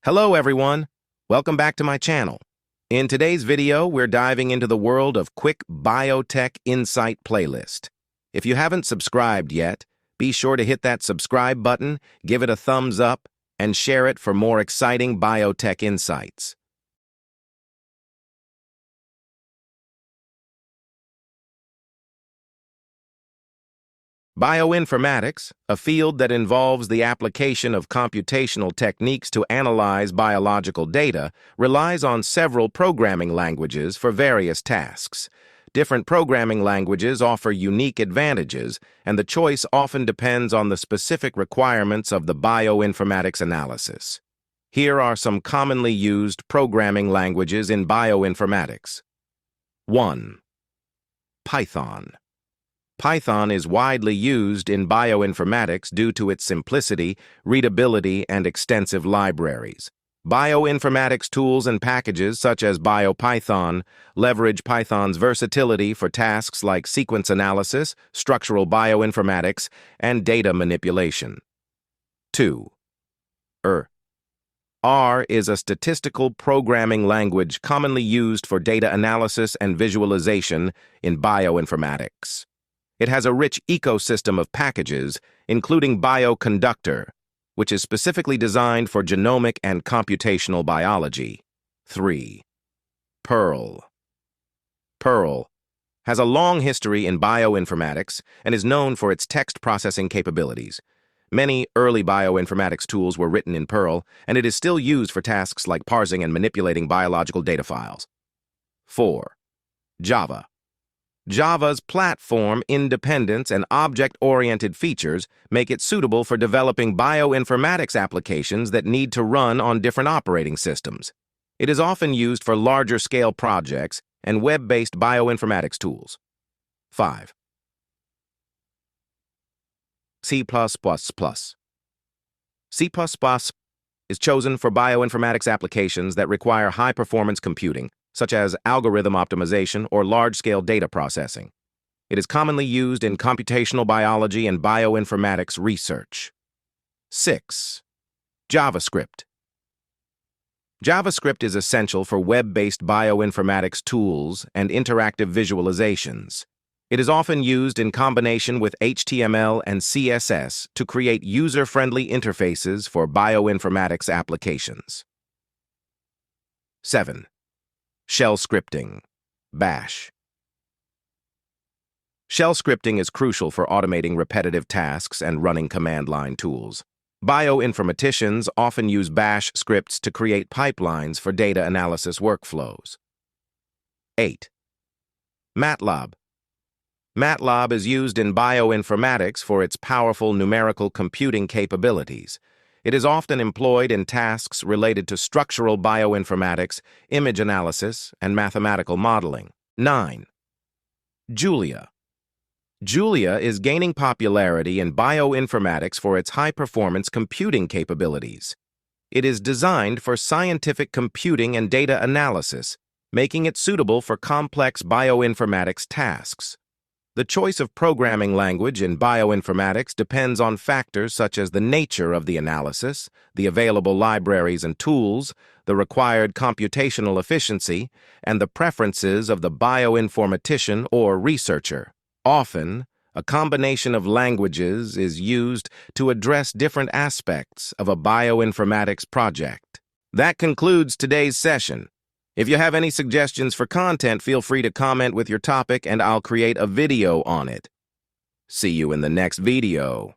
Hello everyone, welcome back to my channel. In today's video, we're diving into the world of quick biotech insight playlist. If you haven't subscribed yet, be sure to hit that subscribe button, give it a thumbs up, and share it for more exciting biotech insights. Bioinformatics, a field that involves the application of computational techniques to analyze biological data, relies on several programming languages for various tasks. Different programming languages offer unique advantages, and the choice often depends on the specific requirements of the bioinformatics analysis. Here are some commonly used programming languages in bioinformatics. 1. Python. Python is widely used in bioinformatics due to its simplicity, readability, and extensive libraries. Bioinformatics tools and packages such as BioPython leverage Python's versatility for tasks like sequence analysis, structural bioinformatics, and data manipulation. 2. R is a statistical programming language commonly used for data analysis and visualization in bioinformatics. It has a rich ecosystem of packages, including Bioconductor, which is specifically designed for genomic and computational biology. 3. Perl. Perl has a long history in bioinformatics and is known for its text processing capabilities. Many early bioinformatics tools were written in Perl, and it is still used for tasks like parsing and manipulating biological data files. 4. Java. Java's platform independence and object-oriented features make it suitable for developing bioinformatics applications that need to run on different operating systems. It is often used for larger-scale projects and web-based bioinformatics tools. 5. C++. C++ is chosen for bioinformatics applications that require high-performance computing, such as algorithm optimization or large-scale data processing. It is commonly used in computational biology and bioinformatics research. 6. JavaScript. JavaScript is essential for web-based bioinformatics tools and interactive visualizations. It is often used in combination with HTML and CSS to create user-friendly interfaces for bioinformatics applications. 7. Shell scripting. Bash. Shell scripting is crucial for automating repetitive tasks and running command line tools. Bioinformaticians often use bash scripts to create pipelines for data analysis workflows. 8. MATLAB. MATLAB is used in bioinformatics for its powerful numerical computing capabilities. It is often employed in tasks related to structural bioinformatics, image analysis, and mathematical modeling. 9. Julia. Julia is gaining popularity in bioinformatics for its high-performance computing capabilities. It is designed for scientific computing and data analysis, making it suitable for complex bioinformatics tasks. The choice of programming language in bioinformatics depends on factors such as the nature of the analysis, the available libraries and tools, the required computational efficiency, and the preferences of the bioinformatician or researcher. Often, a combination of languages is used to address different aspects of a bioinformatics project. That concludes today's session. If you have any suggestions for content, feel free to comment with your topic and I'll create a video on it. See you in the next video.